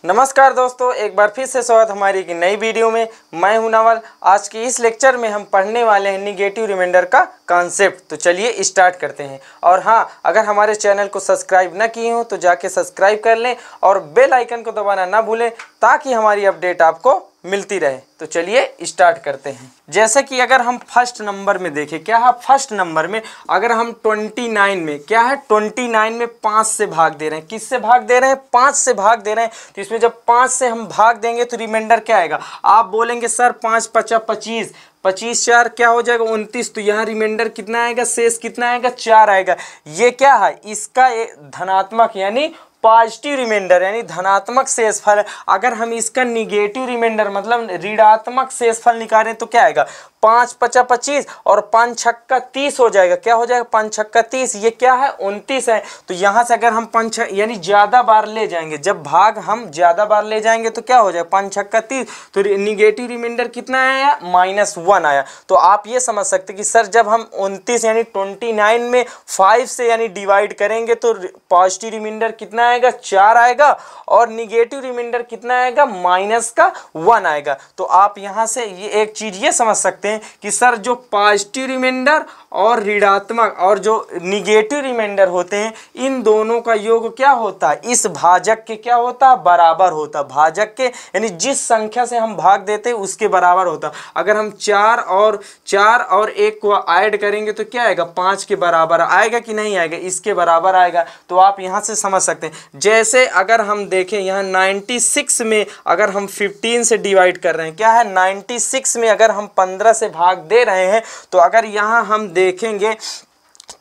नमस्कार दोस्तों, एक बार फिर से स्वागत हमारी एक नई वीडियो में। मैं हूं नवल। आज के इस लेक्चर में हम पढ़ने वाले हैं निगेटिव रिमाइंडर का कॉन्सेप्ट। तो चलिए स्टार्ट करते हैं। और हाँ, अगर हमारे चैनल को सब्सक्राइब न किए हो तो जाके सब्सक्राइब कर लें और बेल आइकन को दबाना ना भूलें ताकि हमारी अपडेट आपको मिलती रहे। तो चलिए स्टार्ट करते हैं। जैसे कि अगर हम फर्स्ट नंबर में देखें, क्या है फर्स्ट नंबर में, अगर हम 29 में, क्या है 29 में 5 से भाग दे रहे हैं। किससे भाग दे रहे हैं? 5 से भाग दे रहे हैं। तो इसमें जब 5 से हम भाग देंगे तो रिमाइंडर क्या आएगा? आप बोलेंगे सर 5 5 25, 25 4 क्या हो जाएगा 29। तो यहाँ रिमाइंडर कितना आएगा? शेष कितना आएगा? 4 आएगा। ये क्या है? इसका धनात्मक यानी पॉजिटिव रिमाइंडर यानी धनात्मक शेषफल है। अगर हम इसका निगेटिव रिमाइंडर मतलब ऋणात्मक शेषफल निकालें तो क्या आएगा? 5 5 25 और 5 छक्का 30 हो जाएगा। क्या हो जाएगा? 5 छक्का 30। ये क्या है? 29 है। तो यहाँ से अगर हम 5 यानी ज्यादा बार ले जाएंगे, जब भाग हम ज्यादा बार ले जाएंगे तो क्या हो जाएगा? 5 छक्का 30। तो निगेटिव रिमाइंडर कितना आया? -1 आया। तो आप ये समझ सकते कि सर जब हम 29 यानी 29 में 5 से यानी डिवाइड करेंगे तो पॉजिटिव रिमाइंडर कितना आएगा? 4 आएगा और निगेटिव रिमाइंडर कितना आएगा? -1 आएगा। तो आप यहाँ से ये एक चीज ये समझ सकते हैं कि सर जो पॉजिटिव रिमाइंडर और ऋणात्मक और जो निगेटिव रिमाइंडर होते हैं, इन दोनों का योग क्या होता है? इस भाजक के क्या होता है? बराबर होता है। भाजक के यानी जिस संख्या से हम भाग देते हैं उसके बराबर होता है। अगर हम 4 और 1 को ऐड करेंगे तो क्या आएगा? 5 के बराबर आएगा कि नहीं आएगा? इसके बराबर आएगा। तो आप यहाँ से समझ सकते हैं। जैसे अगर हम देखें यहाँ 96 में अगर हम 15 से डिवाइड कर रहे हैं, क्या है 96 में अगर हम 15 से भाग दे रहे हैं तो अगर यहाँ हम देखेंगे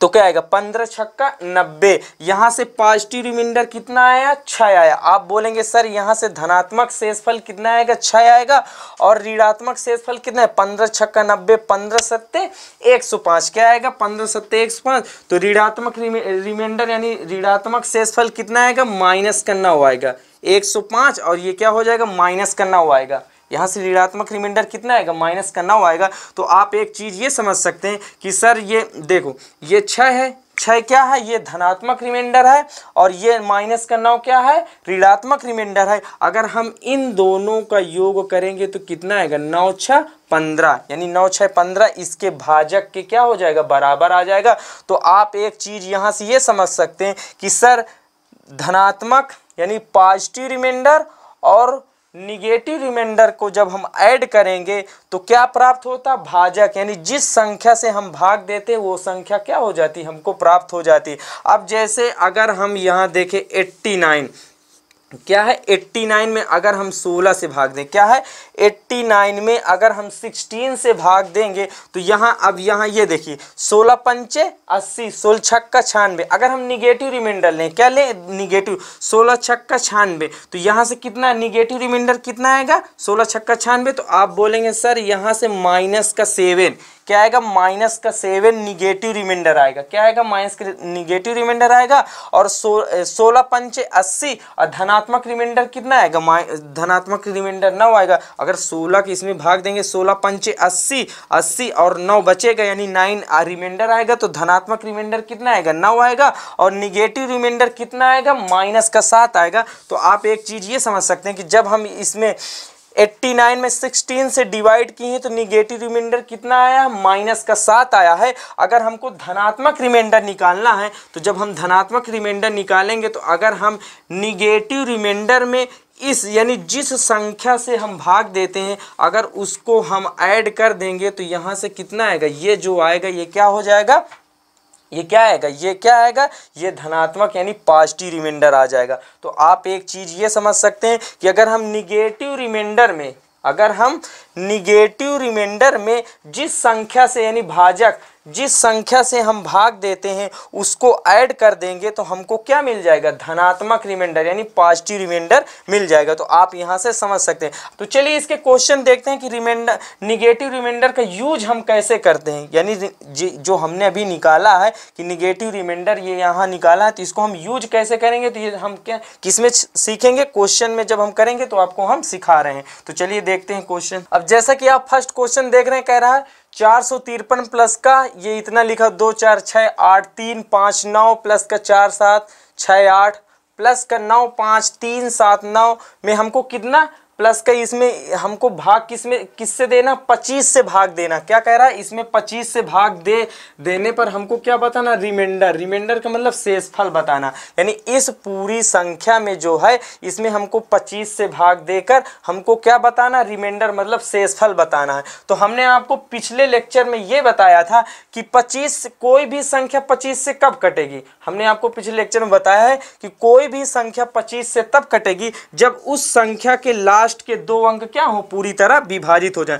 तो क्या आएगा? 15 छक्का 90। यहाँ से पॉजिटिव रिमाइंडर कितना आया? 6 आया। आप बोलेंगे सर यहाँ से धनात्मक शेषफल कितना आएगा? 6 आएगा और ऋणात्मक शेषफल कितना है? 15 छक्का 90, 15 सत्ते 105। क्या आएगा? 15 सत्ते 105। तो ऋणात्मक रिमाइंडर यानी ऋणात्मक शेषफल कितना आएगा? -9 आएगा। 105 और ये क्या हो जाएगा? -9 आएगा। यहाँ से ऋणात्मक रिमाइंडर कितना आएगा? -9 आएगा। तो आप एक चीज ये समझ सकते हैं कि सर ये देखो, ये 6 है, 6 क्या है? ये धनात्मक रिमाइंडर है और ये -9 क्या है? ऋणात्मक रिमाइंडर है। अगर हम इन दोनों का योग करेंगे तो कितना आएगा? 9 6 15 यानी 9 6 15 इसके भाजक के क्या हो जाएगा? बराबर आ जाएगा। तो आप एक चीज यहाँ से ये समझ सकते हैं कि सर धनात्मक यानी पॉजिटिव रिमाइंडर और निगेटिव रिमाइंडर को जब हम ऐड करेंगे तो क्या प्राप्त होता? भाजक यानी जिस संख्या से हम भाग देते वो संख्या क्या हो जाती? हमको प्राप्त हो जाती। अब जैसे अगर हम यहाँ देखें 89, क्या है 89 में अगर हम 16 से भाग दें, क्या है 89 में अगर हम 16 से भाग देंगे तो यहाँ अब यहाँ ये देखिए 16 पंचे 80, 16 छक्का 96। अगर हम निगेटिव रिमाइंडर लें, क्या लें? निगेटिव 16 छक्का 96। तो यहाँ से कितना निगेटिव रिमाइंडर कितना आएगा? 16 छक्का 96। तो आप बोलेंगे सर यहाँ से -7 क्या आएगा? -7 निगेटिव रिमाइंडर आएगा। क्या आएगा? निगेटिव रिमाइंडर आएगा। और 16 पंचे 80 और धनात्मक रिमाइंडर कितना आएगा? धनात्मक रिमाइंडर 9 आएगा। अगर 16 के इसमें भाग देंगे 16 पंचे 80, 80 और 9 बचेगा यानी 9 रिमाइंडर आएगा। तो धनात्मक रिमाइंडर कितना आएगा? 9 आएगा और निगेटिव रिमाइंडर कितना आएगा? -7 आएगा। तो आप एक चीज ये समझ सकते हैं कि जब हम इसमें 89 में 16 से डिवाइड किए हैं तो निगेटिव रिमाइंडर कितना आया? -7 आया है। अगर हमको धनात्मक रिमाइंडर निकालना है तो जब हम धनात्मक रिमाइंडर निकालेंगे तो अगर हम निगेटिव रिमाइंडर में इस यानी जिस संख्या से हम भाग देते हैं अगर उसको हम ऐड कर देंगे तो यहाँ से कितना आएगा? ये जो आएगा ये क्या हो जाएगा? ये क्या आएगा? ये क्या आएगा? ये धनात्मक यानी पॉजिटिव रिमाइंडर आ जाएगा। तो आप एक चीज ये समझ सकते हैं कि अगर हम निगेटिव रिमाइंडर में जिस संख्या से यानी भाजक जिस संख्या से हम भाग देते हैं उसको ऐड कर देंगे तो हमको क्या मिल जाएगा? धनात्मक रिमाइंडर यानी पॉजिटिव रिमाइंडर मिल जाएगा। तो आप यहाँ से समझ सकते हैं। तो चलिए इसके क्वेश्चन देखते हैं कि निगेटिव रिमाइंडर का यूज हम कैसे करते हैं। यानी जो हमने अभी निकाला है कि निगेटिव रिमाइंडर ये यहाँ निकाला है तो इसको हम यूज कैसे करेंगे तो ये हम क्या किसमें सीखेंगे? क्वेश्चन में जब हम करेंगे तो आपको हम सिखा रहे हैं। तो चलिए देखते हैं क्वेश्चन। अब जैसा कि आप फर्स्ट क्वेश्चन देख रहे हैं, कह रहा है 453 प्लस का ये इतना लिखा 2 4 6 8 3 5 9 प्लस का 4 7 6 8 प्लस का 9 5 3 7 9 में हमको कितना प्लस का, इसमें हमको भाग किससे देना, 25 से भाग देना। क्या कह रहा है, इसमें 25 से भाग देने पर हमको क्या बताना, रिमाइंडर का मतलब शेषफल बताना। यानी इस पूरी संख्या में जो है इसमें हमको 25 से भाग देकर हमको क्या बताना, रिमाइंडर मतलब शेषफल बताना है। तो हमने आपको पिछले लेक्चर में ये बताया था कि 25 कोई भी संख्या 25 से कब कटेगी। हमने आपको पिछले लेक्चर में बताया है कि कोई भी संख्या 25 से तब कटेगी जब उस संख्या के लास्ट के दो अंक क्या हो, पूरी तरह विभाजित हो जाए।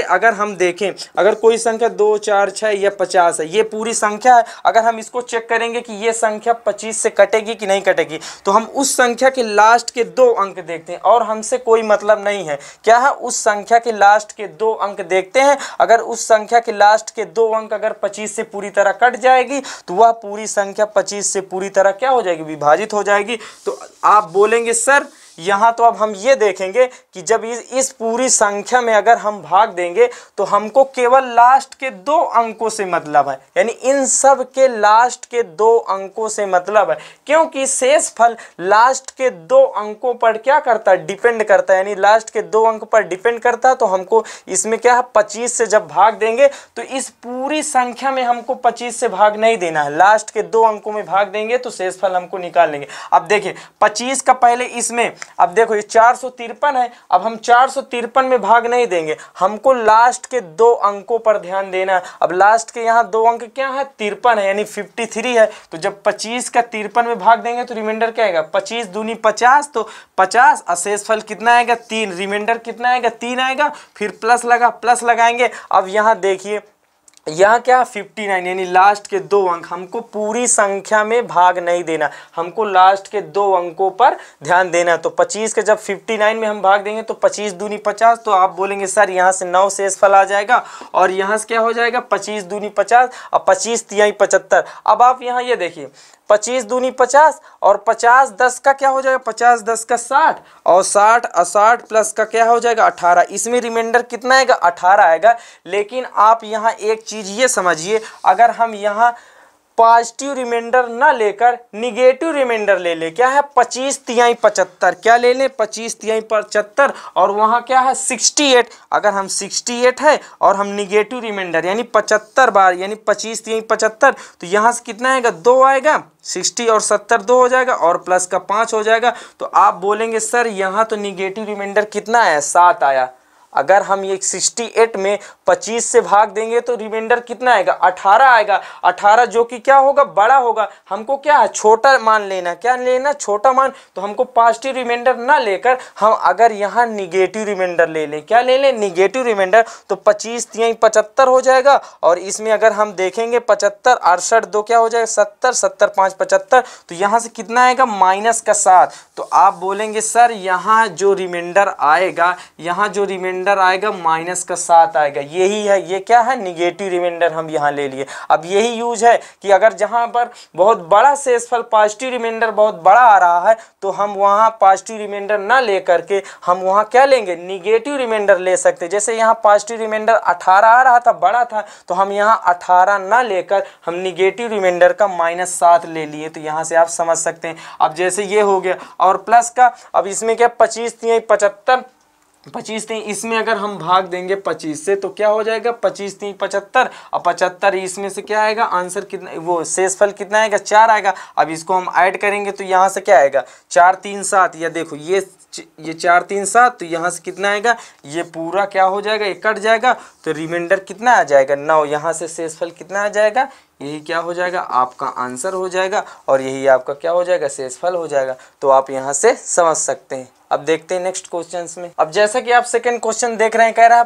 अगर हम देखें, अगर कोई संख्या 2 4 6 या 50 है, ये पूरी संख्या है, अगर हम इसको चेक करेंगे कि ये संख्या 25 से कटेगी कि नहीं कटेगी, तो हम उस संख्या के लास्ट के 2 अंक देखते हैं और हमसे कोई मतलब नहीं है। क्या है, उस संख्या के लास्ट के 2 अंक देखते हैं। अगर उस संख्या के लास्ट के 2 अंक अगर 25 से पूरी तरह कट जाएगी तो वह पूरी संख्या 25 से पूरी तरह क्या हो जाएगी, विभाजित हो जाएगी। तो आप बोलेंगे सर यहाँ तो अब हम ये देखेंगे कि जब इस पूरी संख्या में अगर हम भाग देंगे तो हमको केवल लास्ट के 2 अंकों से मतलब है, यानी इन सब के लास्ट के 2 अंकों से मतलब है, क्योंकि शेषफल लास्ट के 2 अंकों पर क्या करता है, डिपेंड करता है। यानी लास्ट के 2 अंक पर डिपेंड करता है। तो हमको इसमें क्या है, 25 से जब भाग देंगे तो इस पूरी संख्या में हमको 25 से भाग नहीं देना है, लास्ट के 2 अंकों में भाग देंगे तो शेषफल हमको निकाल लेंगे। अब देखिए 25 का पहले इसमें, अब देखो ये 453 है, अब हम 453 में भाग नहीं देंगे, हमको लास्ट के 2 अंकों पर ध्यान देना है। अब लास्ट के यहाँ 2 अंक क्या है, 53 है, यानी 53 है। तो जब 25 का 53 में भाग देंगे तो रिमाइंडर क्या आएगा, 25 दूनी 50, तो 50, शेषफल कितना आएगा, 3, रिमाइंडर कितना आएगा, 3 आएगा। फिर प्लस लगाएंगे। अब यहाँ देखिए यहाँ क्या 59, यानी लास्ट के 2 अंक, हमको पूरी संख्या में भाग नहीं देना, हमको लास्ट के 2 अंकों पर ध्यान देना। तो 25 के जब 59 में हम भाग देंगे तो 25 दूनी 50, तो आप बोलेंगे सर यहाँ से 9 शेषफल आ जाएगा और यहाँ से क्या हो जाएगा, 25 दूनी 50 और 25 तिहाई 75। अब आप यहाँ ये देखिए 25 दूनी 50 और 50 10 का क्या हो जाएगा, 50 10 का 60 और 60 प्लस का क्या हो जाएगा 18। इसमें रिमाइंडर कितना आएगा, 18 आएगा। लेकिन आप यहाँ एक चीज़ ये समझिए, अगर हम यहाँ पॉजिटिव रिमाइंडर ना लेकर निगेटिव रिमाइंडर ले ले, क्या है 25 तिहाई 75, क्या ले लें 25 तिहाई 75 और वहाँ क्या है 68। अगर हम 68 है और हम निगेटिव रिमाइंडर यानी 75 बार यानी 25 तिहाई 75, तो यहाँ से कितना आएगा, 2 आएगा, 60 और 70 2 हो जाएगा और प्लस का 5 हो जाएगा। तो आप बोलेंगे सर यहाँ तो निगेटिव रिमाइंडर कितना आया, 7 आया। अगर हम ये 68 में 25 से भाग देंगे तो रिमाइंडर कितना आएगा, 18 आएगा। 18 जो कि क्या होगा, बड़ा होगा। हमको क्या है, छोटा मान लेना, क्या लेना, छोटा मान। तो हमको पॉजिटिव रिमाइंडर ना लेकर हम अगर यहाँ निगेटिव रिमाइंडर ले लें, क्या ले लें, निगेटिव रिमाइंडर, तो 25 तिहाई 75 हो जाएगा। और इसमें अगर हम देखेंगे 75 68 2 क्या हो जाएगा, 70 70 5 75, तो यहाँ से कितना आएगा, माइनस का 7। तो आप बोलेंगे सर यहाँ जो रिमाइंडर आएगा, यहाँ जो रिमाइंडर आएगा माइनस का 7 आएगा। यही है, ये क्या है, निगेटिव रिमाइंडर हम यहाँ ले लिए। अब यही यूज है कि अगर जहाँ पर बहुत बड़ा शेषफल पॉजिटिव रिमाइंडर बहुत बड़ा आ रहा है तो हम वहाँ पॉजिटिव रिमाइंडर ना लेकर के हम वहाँ क्या लेंगे, निगेटिव रिमाइंडर ले सकते। जैसे यहाँ पॉजिटिव रिमाइंडर 18 आ रहा था, बड़ा था, तो हम यहाँ 18 ना लेकर हम निगेटिव रिमाइंडर का -7 ले लिए। तो यहाँ से आप समझ सकते हैं। अब जैसे ये हो गया और प्लस का, अब इसमें क्या 25 तिहाई 75, 25 तिहाई इसमें अगर हम भाग देंगे 25 से तो क्या हो जाएगा, 25 तिहाई 75 और 75 इसमें से क्या आएगा, आंसर कितना, वो शेषफल कितना आएगा, 4 आएगा। अब इसको हम ऐड करेंगे तो यहाँ से क्या आएगा, 4 3 7, या देखो ये 4 3 7, तो यहाँ से कितना आएगा, ये पूरा क्या हो जाएगा, ये कट जाएगा, तो रिमाइंडर कितना आ जाएगा, 9। यहाँ से शेषफल कितना आ जाएगा, यही क्या हो जाएगा, आपका आंसर हो जाएगा और यही आपका क्या हो जाएगा, शेषफल हो जाएगा। तो आप यहाँ से समझ सकते हैं। अब देखते हैं नेक्स्ट क्वेश्चंस में। अब जैसा कि आप सेकंड क्वेश्चन देख रहे हैं, कह रहा है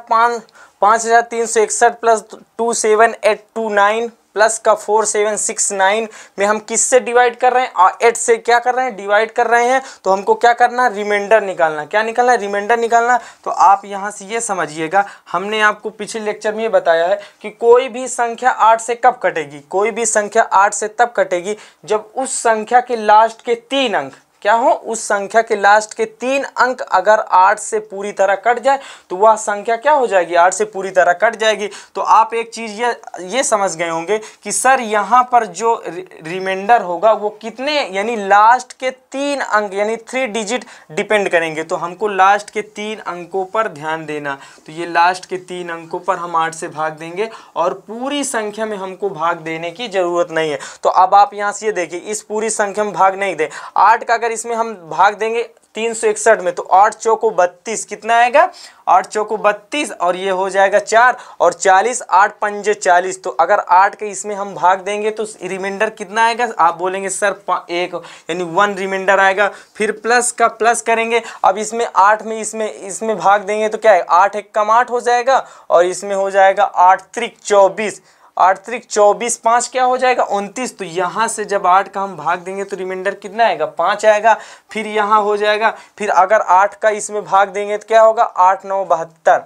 5361 प्लस 27829 प्लस का 4769 में हम किससे डिवाइड कर रहे हैं, 8 से क्या कर रहे हैं, डिवाइड कर रहे हैं। तो हमको क्या करना, रिमाइंडर निकालना। क्या निकालना, रिमाइंडर निकालना। तो आप यहाँ से ये समझिएगा, हमने आपको पिछले लेक्चर में ये बताया है कि कोई भी संख्या 8 से कब कटेगी, कोई भी संख्या 8 से तब कटेगी जब उस संख्या के लास्ट के 3 अंक क्या हो, उस संख्या के लास्ट के 3 अंक अगर 8 से पूरी तरह कट जाए तो वह संख्या क्या हो जाएगी, 8 से पूरी तरह कट जाएगी। तो आप एक चीज़ ये समझ गए होंगे कि सर यहाँ पर जो रिमाइंडर होगा वो कितने, यानी लास्ट के 3 अंक यानी 3 डिजिट डिपेंड करेंगे। तो हमको लास्ट के 3 अंकों पर ध्यान देना। तो ये लास्ट के 3 अंकों पर हम 8 से भाग देंगे और पूरी संख्या में हमको भाग देने की ज़रूरत नहीं है। तो अब आप यहाँ से ये देखिए, इस पूरी संख्या में भाग नहीं दे, 8 का अगर इसमें हम भाग देंगे 361 में तो 8 चौको 32, कितना आएगा, 8 चौको 32 और ये हो जाएगा 4 और 40, 8 पंजे 40। तो अगर 8 के इसमें हम भाग देंगे तो रिमाइंडर कितना आएगा, आप बोलेंगे सर 1 यानी 1 रिमाइंडर आएगा। फिर प्लस का प्लस करेंगे, अब इसमें 8 में इसमें भाग देंगे तो क्या है, 8 एक कम 8 हो जाएगा और इसमें हो जाएगा 8 त्रिक 24, 8 त्रिक 24, 5 क्या हो जाएगा 29। तो यहाँ से जब 8 का हम भाग देंगे तो रिमाइंडर कितना आएगा, 5 आएगा। फिर यहाँ हो जाएगा, फिर अगर 8 का इसमें भाग देंगे तो क्या होगा, 8 9 72,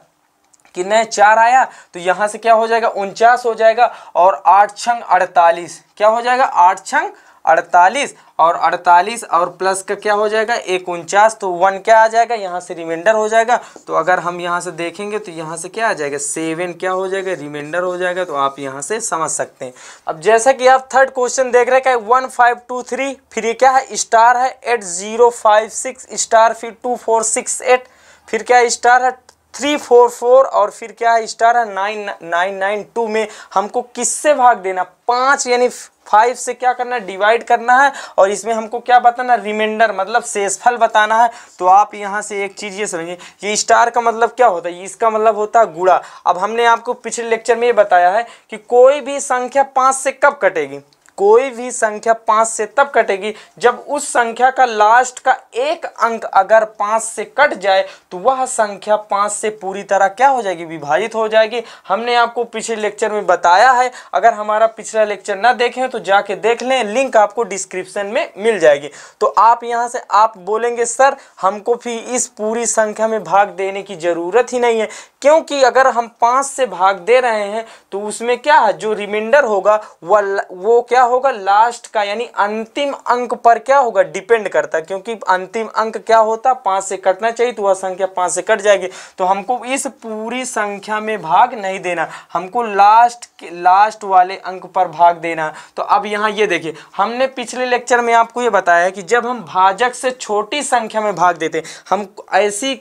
कितने 4 आया। तो यहाँ से क्या हो जाएगा 49 हो जाएगा और 8 छंग 48, क्या हो जाएगा 8 छंग 48 और 48 और प्लस का क्या हो जाएगा 49। तो 1 क्या आ जाएगा, यहाँ से रिमाइंडर हो जाएगा। तो अगर हम यहाँ से देखेंगे तो यहाँ से क्या आ जाएगा 7 क्या हो जाएगा, रिमाइंडर हो जाएगा। तो आप यहाँ से समझ सकते हैं। अब जैसा कि आप थर्ड क्वेश्चन देख रहे हैं 1523, फिर ये क्या है स्टार है 8056 स्टार, फिर 2468, फिर क्या स्टार है 344 और फिर क्या है स्टार है 9992 में हमको किससे भाग देना, 5 यानी 5 से क्या करना है, डिवाइड करना है और इसमें हमको क्या बताना, रिमाइंडर मतलब शेषफल बताना है। तो आप यहाँ से एक चीज़ ये समझिए, ये स्टार का मतलब क्या होता है, इसका मतलब होता है गुणा। अब हमने आपको पिछले लेक्चर में ये बताया है कि कोई भी संख्या 5 से कब कटेगी, कोई भी संख्या 5 से तब कटेगी जब उस संख्या का लास्ट का एक अंक अगर 5 से कट जाए तो वह संख्या 5 से पूरी तरह क्या हो जाएगी, विभाजित हो जाएगी। हमने आपको पिछले लेक्चर में बताया है, अगर हमारा पिछला लेक्चर ना देखें तो जाके देख लें, लिंक आपको डिस्क्रिप्शन में मिल जाएगी। तो आप यहाँ से आप बोलेंगे सर हमको फिर इस पूरी संख्या में भाग देने की ज़रूरत ही नहीं है, क्योंकि अगर हम 5 से भाग दे रहे हैं तो उसमें क्या है, जो रिमाइंडर होगा वो क्या होगा, लास्ट का यानी अंतिम अंक पर क्या होगा, डिपेंड करता है। क्योंकि अंतिम अंक क्या होता, 5 से कटना चाहिए तो वह संख्या 5 से कट जाएगी। तो हमको इस पूरी संख्या में भाग नहीं देना, हमको लास्ट वाले अंक पर भाग देना। तो अब यहाँ ये देखिए, हमने पिछले लेक्चर में आपको ये बताया है कि जब हम भाजक से छोटी संख्या में भाग देते हैं,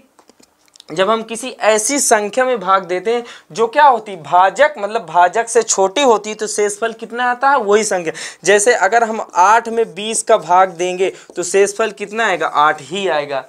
जब हम किसी ऐसी संख्या में भाग देते हैं जो क्या होती, भाजक मतलब भाजक से छोटी होती, तो शेषफल कितना आता है, वही संख्या। जैसे अगर हम 8 में 20 का भाग देंगे तो शेषफल कितना आएगा, 8 ही आएगा।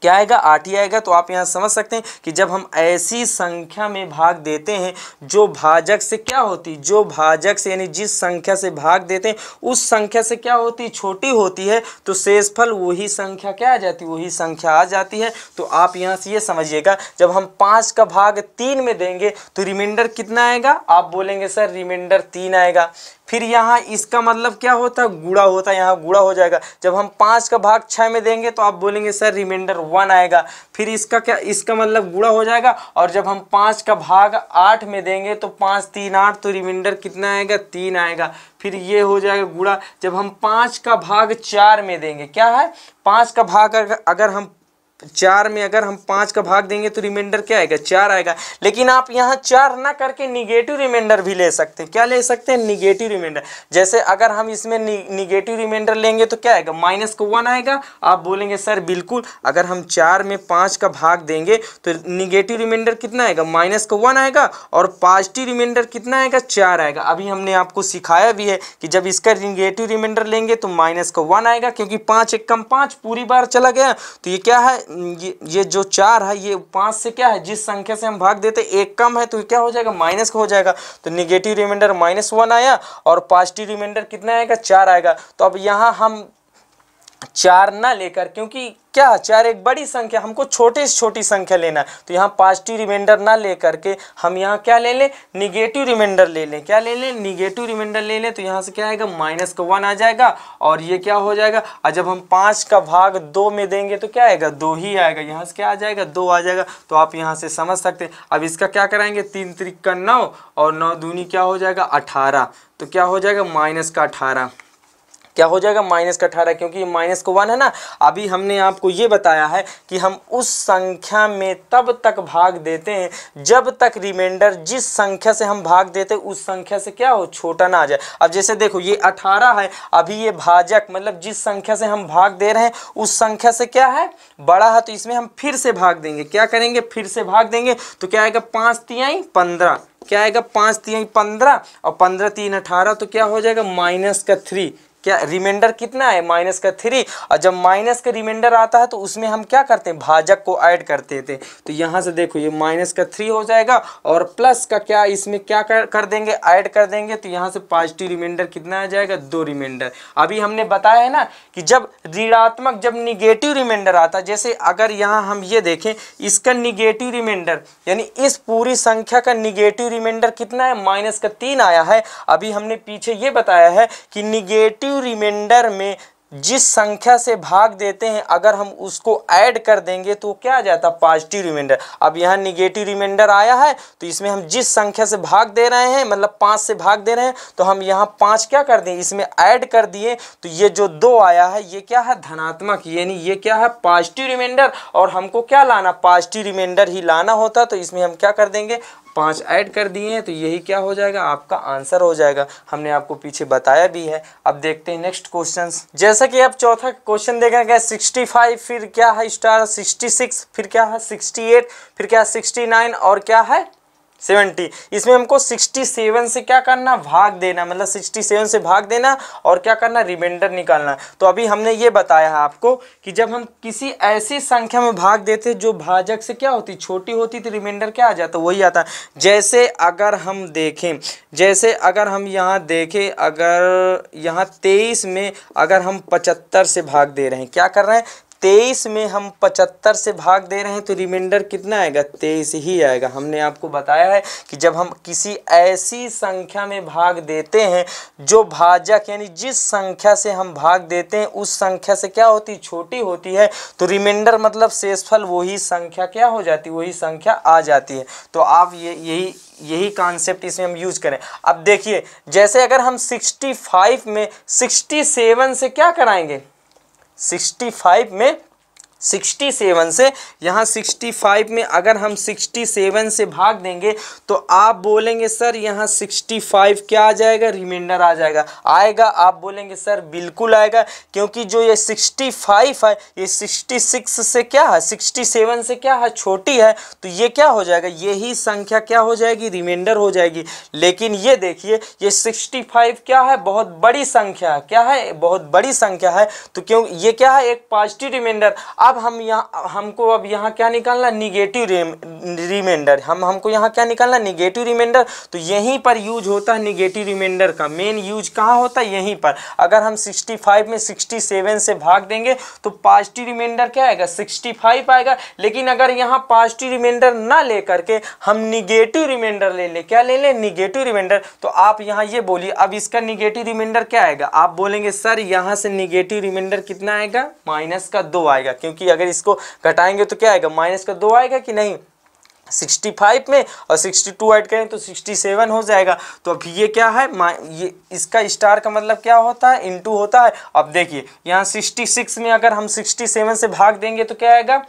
क्या आएगा, 8 ही आएगा। तो आप यहाँ समझ सकते हैं कि जब हम ऐसी संख्या में भाग देते हैं जो भाजक से क्या होती, जो भाजक से यानी जिस संख्या से भाग देते हैं उस संख्या से क्या होती, छोटी होती है, तो शेषफल वही संख्या क्या आ जाती, वही संख्या आ जाती है। तो आप यहाँ से ये समझिएगा, जब हम 5 का भाग 3 में देंगे तो रिमाइंडर कितना आएगा, आप बोलेंगे सर रिमाइंडर 3 आएगा। फिर यहाँ इसका मतलब क्या होता है, गुणा होता है, यहाँ गुणा हो जाएगा। जब हम 5 का भाग 6 में देंगे तो आप बोलेंगे सर रिमाइंडर 1 आएगा। फिर इसका क्या, इसका मतलब गुणा हो जाएगा। और जब हम 5 का भाग 8 में देंगे तो 5 3 8, तो रिमाइंडर कितना आएगा, 3 आएगा। फिर ये हो जाएगा गुणा। जब हम 5 का भाग 4 में देंगे, क्या है 5 का भाग अगर हम 4 में अगर हम 5 का भाग देंगे तो रिमाइंडर क्या आएगा, 4 आएगा। लेकिन आप यहाँ 4 ना करके निगेटिव रिमाइंडर भी ले सकते हैं। क्या ले सकते हैं, निगेटिव रिमाइंडर। जैसे अगर हम इसमें निगेटिव रिमाइंडर लेंगे तो क्या आएगा, माइनस का 1 आएगा। आप बोलेंगे सर बिल्कुल, अगर हम 4 में 5 का भाग देंगे तो निगेटिव रिमाइंडर कितना आएगा, माइनस का 1 आएगा और पॉजिटिव रिमाइंडर कितना आएगा, 4 आएगा। अभी हमने आपको सिखाया भी है कि जब इसका निगेटिव रिमाइंडर लेंगे तो माइनस का 1 आएगा, क्योंकि 5 एक कम 5 पूरी बार चला गया। तो ये क्या है, ये जो 4 है ये 5 से क्या है, जिस संख्या से हम भाग देते एक कम है तो क्या हो जाएगा, माइनस का हो जाएगा। तो निगेटिव रिमाइंडर -1 आया और पॉजिटिव रिमाइंडर कितना आएगा, 4 आएगा। तो अब यहाँ हम 4 ना लेकर, क्योंकि क्या 4 एक बड़ी संख्या, हमको छोटे से छोटी संख्या लेना है, तो यहाँ पॉजिटिव रिमाइंडर ना लेकर के हम यहाँ क्या ले लें, निगेटिव रिमाइंडर ले लें। क्या ले लें, निगेटिव रिमाइंडर ले लें। तो यहाँ से क्या आएगा, माइनस का 1 आ जाएगा और ये क्या हो जाएगा। और जब हम 5 का भाग 2 में देंगे तो क्या आएगा, 2 ही आएगा। यहाँ से क्या आ जाएगा, 2 आ जाएगा। तो आप यहाँ से समझ सकते हैं। अब इसका क्या कराएंगे, 3 त्रिक का 9 और 9 दूनी क्या हो जाएगा, 18। तो क्या हो जाएगा, माइनस का 18। क्या हो जाएगा माइनस का 18, क्योंकि माइनस को 1 है ना। अभी हमने आपको ये बताया है कि हम उस संख्या में तब तक भाग देते हैं जब तक रिमाइंडर जिस संख्या से हम भाग देते हैं उस संख्या से क्या हो छोटा ना आ जाए। अब जैसे देखो ये 18 है, अभी ये भाजक मतलब जिस संख्या से हम भाग दे रहे हैं उस संख्या से क्या है बड़ा है, तो इसमें हम फिर से भाग देंगे। क्या करेंगे फिर से भाग देंगे, तो क्या आएगा 5 तिहाई 15, क्या आएगा 5 तिहाई 15 और 15 3 18, तो क्या हो जाएगा माइनस का 3। क्या रिमाइंडर कितना है माइनस का 3, और जब माइनस का रिमाइंडर आता है तो उसमें हम क्या करते हैं भाजक को ऐड करते थे। तो यहाँ से देखो ये माइनस का 3 हो जाएगा और प्लस का क्या इसमें क्या कर देंगे ऐड कर देंगे, तो यहाँ से पॉजिटिव रिमाइंडर कितना आ जाएगा 2 रिमाइंडर। अभी हमने बताया है ना कि जब ऋणात्मक जब निगेटिव रिमाइंडर आता, जैसे अगर यहाँ हम ये देखें इसका निगेटिव रिमाइंडर यानी इस पूरी संख्या का निगेटिव रिमाइंडर कितना है माइनस का 3 आया है। अभी हमने पीछे ये बताया है कि निगेटिव रिमाइंडर में जिस संख्या से भाग देते हैं अगर हम उसको ऐड कर देंगे तो क्या आ जाता पॉजिटिव रिमाइंडर। अब यहाँ निगेटिव रिमाइंडर आया है तो इसमें हम जिस संख्या से भाग दे रहे हैं मतलब 5 से भाग दे रहे हैं तो हम यहाँ 5 क्या कर दें इसमें ऐड कर दिए, तो ये जो 2 आया है ये क्या है धनात्मक, यानी ये क्या है पॉजिटिव रिमाइंडर, और हमको क्या लाना पॉजिटिव रिमाइंडर ही लाना होता, तो इसमें हम क्या कर देंगे 5 ऐड कर दिए हैं, तो यही क्या हो जाएगा आपका आंसर हो जाएगा। हमने आपको पीछे बताया भी है। अब देखते हैं नेक्स्ट क्वेश्चन। जैसा कि आप चौथा क्वेश्चन देख रहे हैं 65, फिर क्या है स्टार 66, फिर क्या है 68, फिर क्या है 69 और क्या है 70। इसमें हमको 67 से क्या करना भाग देना, मतलब 67 से भाग देना और क्या करना रिमाइंडर निकालना। तो अभी हमने ये बताया है आपको कि जब हम किसी ऐसी संख्या में भाग देते जो भाजक से क्या होती छोटी होती तो रिमाइंडर क्या आ जाता वही आता। जैसे अगर हम देखें, जैसे अगर हम यहाँ देखें, अगर यहाँ 23 में अगर हम 75 से भाग दे रहे हैं, क्या कर रहे हैं 23 में हम 75 से भाग दे रहे हैं तो रिमाइंडर कितना आएगा 23 ही आएगा। हमने आपको बताया है कि जब हम किसी ऐसी संख्या में भाग देते हैं जो भाजक यानी जिस संख्या से हम भाग देते हैं उस संख्या से क्या होती छोटी होती है, तो रिमाइंडर मतलब शेषफल वही संख्या क्या हो जाती वही संख्या आ जाती है। तो आप यही कॉन्सेप्ट इसमें हम यूज करें। अब देखिए जैसे अगर हम 65 में 67 से क्या कराएंगे 65 में 67 से यहाँ 65 में अगर हम 67 से भाग देंगे तो आप बोलेंगे सर यहाँ 65 क्या आ जाएगा रिमाइंडर आ जाएगा। आएगा आप बोलेंगे सर बिल्कुल आएगा, क्योंकि जो ये 65 है ये 66 से क्या है 67 से क्या है छोटी है, तो ये क्या हो जाएगा यही संख्या क्या हो जाएगी रिमाइंडर हो जाएगी। लेकिन ये देखिए ये 65 क्या है बहुत बड़ी संख्या है, क्या है बहुत बड़ी संख्या है, तो क्यों ये क्या है एक पॉजिटिव रिमाइंडर। अब हम यहाँ हमको अब यहाँ क्या निकालना निगेटिव रिमाइंडर, हमको यहाँ क्या निकालना निगेटिव रिमाइंडर। तो यहीं पर यूज होता है निगेटिव रिमाइंडर का, मेन यूज कहाँ होता है यहीं पर। अगर हम 65 में 67 से भाग देंगे तो पॉजिटिव रिमाइंडर क्या आएगा 65 आएगा। लेकिन अगर यहाँ पॉजिटिव रिमाइंडर ना ले करके हम निगेटिव रिमाइंडर ले ले, क्या ले ले निगेटिव रिमाइंडर, तो आप यहाँ ये बोलिए अब इसका निगेटिव रिमाइंडर क्या आएगा। आप बोलेंगे सर यहाँ से निगेटिव रिमाइंडर कितना आएगा -2 आएगा, क्योंकि अगर इसको घटाएंगे तो क्या आएगा -2 आएगा कि नहीं 65 में, और 62 ऐड करें तो 67 हो जाएगा। तो अब ये क्या है ये इसका स्टार का मतलब क्या होता है इनटू होता है। अब देखिए यहाँ 66 में अगर हम 67 से भाग देंगे तो क्या आएगा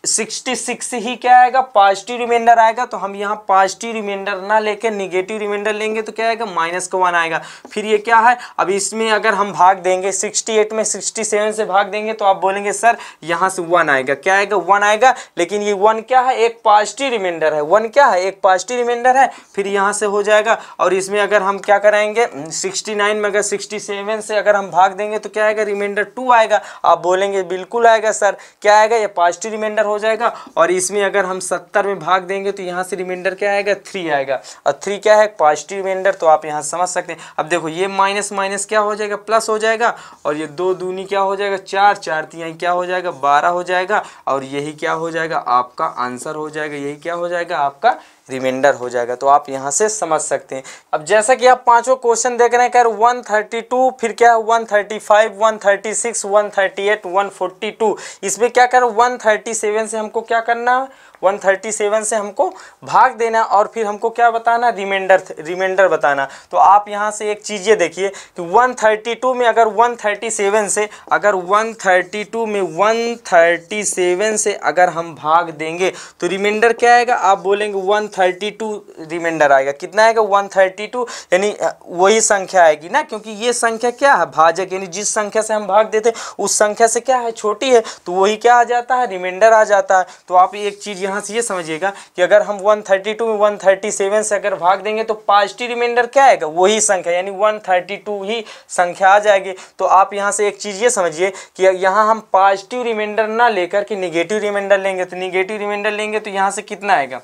66 ही क्या आएगा पॉजिटिव रिमाइंडर आएगा। तो हम यहाँ पॉजिटिव रिमाइंडर ना लेके निगेटिव रिमाइंडर लेंगे तो क्या आएगा -1 आएगा। फिर ये क्या है अब इसमें अगर हम भाग देंगे 68 में 67 से भाग देंगे तो आप बोलेंगे सर यहाँ से 1 आएगा, क्या आएगा 1 आएगा। लेकिन ये 1 क्या है एक पॉजिटिव रिमाइंडर है, 1 क्या है एक पॉजिटिव रिमाइंडर है। फिर यहाँ से हो जाएगा और इसमें अगर हम क्या कराएंगे 69 में अगर 67 से अगर हम भाग देंगे तो क्या आएगा रिमाइंडर 2 आएगा। आप बोलेंगे बिल्कुल आएगा सर, क्या आएगा ये पॉजिटिव रिमाइंडर हो जाएगा। और इसमें अगर हम 70 में भाग देंगे तो यहाँ से रिमाइंडर क्या आएगा 3 आएगा, और 3 क्या है पॉजिटिव रिमाइंडर। तो आप यहाँ समझ सकते हैं। अब देखो ये माइनस माइनस क्या हो जाएगा प्लस हो जाएगा, और ये 2 दूनी क्या हो जाएगा 4, 4 तिहाई क्या हो जाएगा 12 हो जाएगा, और यही क्या हो जाएगा आपका आंसर हो जाएगा, यही क्या हो जाएगा आपका रिमाइंडर हो जाएगा। तो आप यहाँ से समझ सकते हैं। अब जैसा कि आप पांचों क्वेश्चन देख रहे हैं, कह 132, फिर क्या है 135, 136, 138, 142, इसमें क्या कर 137 से हमको क्या करना है, 137 से हमको भाग देना और फिर हमको क्या बताना, रिमाइंडर बताना। तो आप यहाँ से एक चीज़ ये देखिए कि 132 में अगर 137 से अगर 137 से अगर हम भाग देंगे तो रिमाइंडर क्या आएगा, आप बोलेंगे 132 रिमाइंडर आएगा। कितना आएगा 132, यानी वही संख्या आएगी ना, क्योंकि ये संख्या क्या है, भाजक, यानी जिस संख्या से हम भाग देते उस संख्या से क्या है, छोटी है, तो वही क्या आ जाता है, रिमाइंडर आ जाता है। तो आप एक चीज़ यहाँ से ये समझिएगा कि अगर हम 132 में 137 से अगर भाग देंगे तो पॉजिटिव रिमाइंडर क्या आएगा, वही संख्या, यानी 132 ही संख्या आ जाएगी। तो आप यहाँ से एक चीज़ ये समझिए कि यहाँ हम पॉजिटिव रिमाइंडर ना लेकर के निगेटिव रिमाइंडर लेंगे, तो निगेटिव रिमाइंडर लेंगे तो यहाँ से कितना आएगा,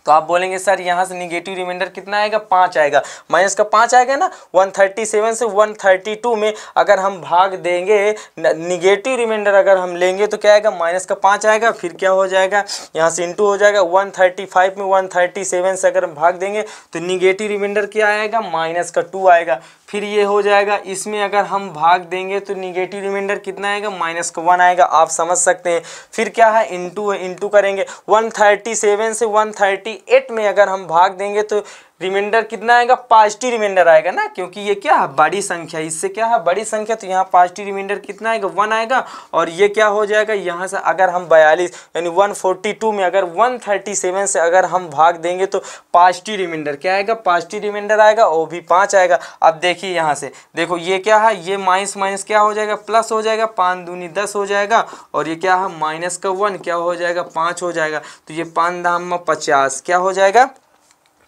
तो आप बोलेंगे सर यहाँ से निगेटिव रिमाइंडर कितना आएगा, 5 आएगा, माइनस का 5 आएगा ना। 137 से 132 में अगर हम भाग देंगे, निगेटिव रिमाइंडर अगर हम लेंगे तो क्या आएगा, माइनस का 5 आएगा, फिर क्या हो जाएगा, यहाँ से इंटू हो जाएगा। 135 में 137 से अगर हम भाग देंगे तो निगेटिव रिमाइंडर क्या आएगा, माइनस का 2 आएगा, फिर ये हो जाएगा। इसमें अगर हम भाग देंगे तो निगेटिव रिमाइंडर कितना आएगा, माइनस का 1 आएगा, आप समझ सकते हैं। फिर क्या है, इंटू करेंगे। 137 से 138 में अगर हम भाग देंगे तो रिमाइंडर कितना आएगा, पॉजिटिव रिमाइंडर आएगा ना, क्योंकि ये क्या है, बड़ी संख्या, इससे क्या है, बड़ी संख्या, तो यहाँ पॉजिटिव रिमाइंडर कितना आएगा, 1 आएगा। और ये क्या हो जाएगा, यहाँ से अगर हम 42 यानी 142 में अगर 137 से अगर हम भाग देंगे तो पॉजिटिव रिमाइंडर क्या आएगा, पॉजिटिव रिमाइंडर आएगा, वो भी 5 आएगा। अब देखिए यहाँ से देखो, ये क्या है, ये माइनस माइनस क्या हो जाएगा, प्लस हो जाएगा, 5 दूनी 10 हो जाएगा, और ये क्या है, माइनस का 1 क्या हो जाएगा, 5 हो जाएगा। तो ये 5 दाम 50 क्या हो जाएगा,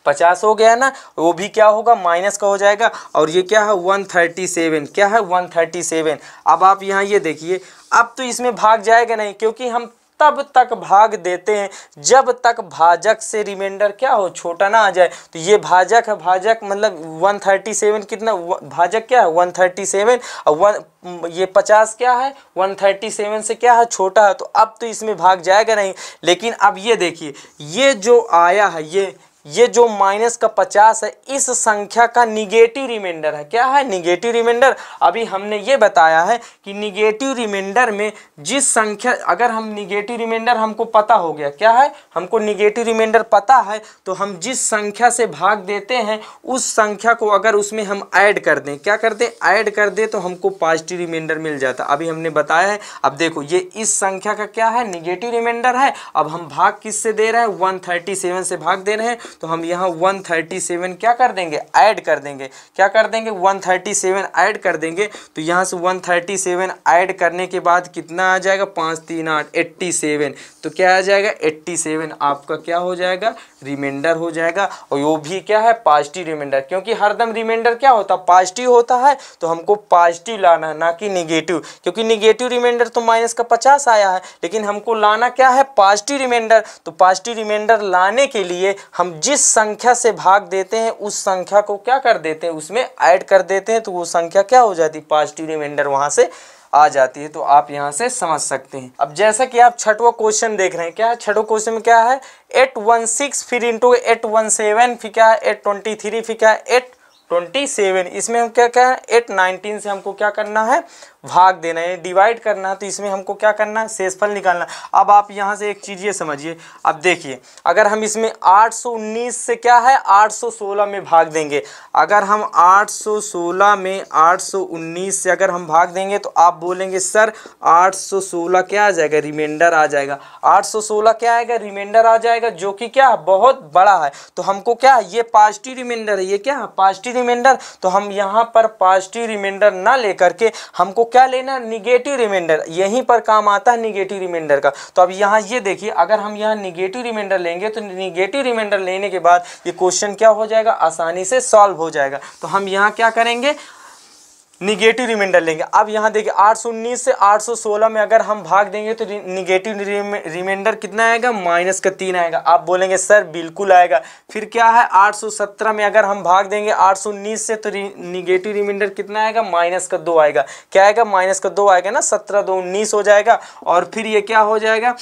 50 हो गया ना, वो भी क्या होगा, माइनस का हो जाएगा। और ये क्या है, 137, क्या है 137। अब आप यहाँ ये देखिए, अब तो इसमें भाग जाएगा नहीं, क्योंकि हम तब तक भाग देते हैं जब तक भाजक से रिमाइंडर क्या हो, छोटा ना आ जाए। तो ये भाजक है, भाजक मतलब 137 कितना, भाजक क्या है 137, और ये 50 क्या है 137 से क्या है, छोटा है, तो अब तो इसमें भाग जाएगा नहीं। लेकिन अब ये देखिए, ये जो आया है, ये जो माइनस का 50 है, इस संख्या का निगेटिव रिमाइंडर है। क्या है, निगेटिव रिमाइंडर। अभी हमने ये बताया है कि निगेटिव रिमाइंडर में जिस संख्या, अगर हम निगेटिव रिमाइंडर हमको पता हो गया, क्या है, हमको निगेटिव रिमाइंडर पता है, तो हम जिस संख्या से भाग देते हैं उस संख्या को अगर उसमें हम ऐड कर दें, क्या कर दें, ऐड कर दें, तो हमको पॉजिटिव रिमाइंडर मिल जाता। अभी हमने बताया है। अब देखो, ये इस संख्या का क्या है, निगेटिव रिमाइंडर है। अब हम भाग किससे दे रहे हैं, 137 से भाग दे रहे हैं, तो हम यहाँ 137 क्या कर देंगे, ऐड कर देंगे। क्या कर देंगे, 137 ऐड कर देंगे। तो यहाँ से 137 ऐड करने के बाद कितना आ जाएगा, 5 3 8 87। तो क्या आ जाएगा, 87 आपका क्या हो जाएगा, रिमाइंडर हो जाएगा। और वो भी क्या है, पॉजिटिव रिमाइंडर, क्योंकि हरदम रिमाइंडर क्या होता है, पॉजिटिव होता है। तो हमको पॉजिटिव लाना है, ना कि निगेटिव, क्योंकि निगेटिव रिमाइंडर तो माइनस का 50 आया है, लेकिन हमको लाना क्या है, पॉजिटिव रिमाइंडर। तो पॉजिटिव रिमाइंडर लाने के लिए हम जिस संख्या से भाग देते हैं उस संख्या को क्या कर देते हैं, उसमें ऐड कर देते हैं, तो वो संख्या क्या हो जाती है, पॉजिटिव रिमाइंडर वहां से आ जाती है। तो आप यहां से समझ सकते हैं। अब जैसा कि आप छठवां क्वेश्चन देख रहे हैं, क्या है छठवां क्वेश्चन में, क्या है 816 फिर इंटू 817 फिर क्या है 823 फिर क्या है 827। इसमें हम क्या क्या है, 819 से हमको क्या करना है, भाग देना है, डिवाइड करना है। तो इसमें हमको क्या करना है, शेषफल निकालना। अब आप यहाँ से एक चीज़ ये समझिए। अब देखिए, अगर हम इसमें 819 से क्या है 816 में भाग देंगे, अगर हम 816 में 819 से अगर हम भाग देंगे तो आप बोलेंगे सर 816 क्या आ जाएगा, रिमाइंडर आ जाएगा। 816 क्या आएगा, रिमाइंडर आ जाएगा, जो कि क्या बहुत बड़ा है। तो हमको क्या, ये पॉजिटिव रिमाइंडर है, ये क्या है पॉजिटिव रिमाइंडर। तो हम यहाँ पर पॉजिटिव रिमाइंडर ना लेकर के हमको क्या लेना, निगेटिव रिमाइंडर। यहीं पर काम आता है निगेटिव रिमाइंडर का। तो अब यहाँ ये देखिए, अगर हम यहाँ निगेटिव रिमाइंडर लेंगे तो निगेटिव रिमाइंडर लेने के बाद ये क्वेश्चन क्या हो जाएगा, आसानी से सॉल्व हो जाएगा। तो हम यहाँ क्या करेंगे, निगेटिव रिमाइंडर लेंगे। अब यहाँ देखिए 819 से 816 में अगर हम भाग देंगे तो निगेटिव रिमाइंडर कितना आएगा, माइनस का 3 आएगा। आप बोलेंगे सर बिल्कुल आएगा। फिर क्या है 817 में अगर हम भाग देंगे 819 से तो निगेटिव रिमाइंडर कितना आएगा, माइनस का 2 आएगा। क्या आएगा, माइनस का 2 आएगा ना, 17 2 19 हो जाएगा। और फिर ये क्या हो जाएगा,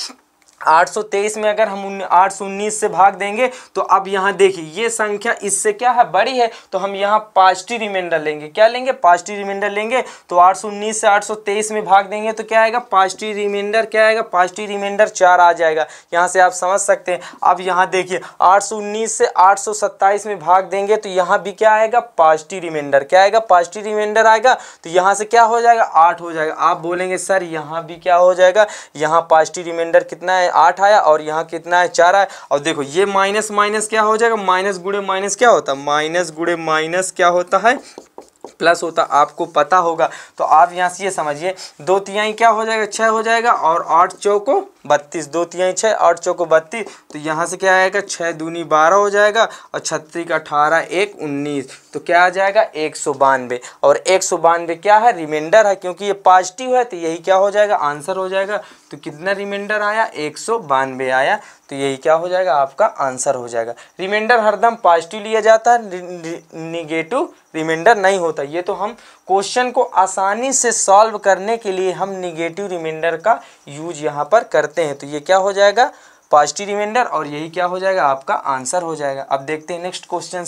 823 में अगर हम 819 से भाग देंगे तो अब यहाँ देखिए ये संख्या इससे क्या है, बड़ी है, तो हम यहाँ पॉजिटिव रिमाइंडर लेंगे। क्या लेंगे? पॉजिटिव रिमाइंडर लेंगे। तो 819 से 823 में भाग देंगे तो क्या आएगा? पॉजिटिव रिमाइंडर क्या आएगा? पॉजिटिव रिमाइंडर 4 आ जाएगा। यहाँ से आप समझ सकते हैं। अब यहाँ देखिए 819 से 827 में भाग देंगे तो यहाँ भी क्या आएगा? Positive remainder. क्या आएगा? पॉजिटिव रिमाइंडर आएगा। तो यहाँ से क्या हो जाएगा? 8 हो जाएगा। आप बोलेंगे सर यहाँ भी क्या हो जाएगा? यहाँ पॉजिटिव रिमाइंडर कितना है? 8 आया और यहाँ कितना है? 4 आया। और देखो ये माइनस माइनस क्या हो जाएगा? माइनस गुणे माइनस क्या होता है? माइनस गुणे माइनस क्या होता है? प्लस होता। आपको पता होगा। तो आप यहाँ से ये समझिए 2 तिहाई क्या हो जाएगा? 6 हो जाएगा और 8 चौको 32। 2 तिहाई 6, 8 चौको 32। तो यहाँ से क्या आएगा? 6 दूनी 12 हो जाएगा और 36 18 1 19। तो क्या आ जाएगा? 192। और 192 क्या है? रिमाइंडर है, क्योंकि ये पॉजिटिव है तो यही क्या हो जाएगा? आंसर हो जाएगा। तो कितना रिमाइंडर आया? 192 आया। तो यही क्या हो जाएगा? आपका आंसर हो जाएगा। रिमाइंडर हरदम पॉजिटिव लिया जाता है, निगेटिव रिमाइंडर नहीं होता। ये तो हम क्वेश्चन को आसानी से सॉल्व करने के लिए हम निगेटिव रिमाइंडर का यूज यहाँ पर करते हैं। तो ये क्या हो जाएगा? पॉजिटिव रिमाइंडर, और यही क्या हो जाएगा? आपका आंसर हो जाएगा। अब देखते हैं नेक्स्ट क्वेश्चन।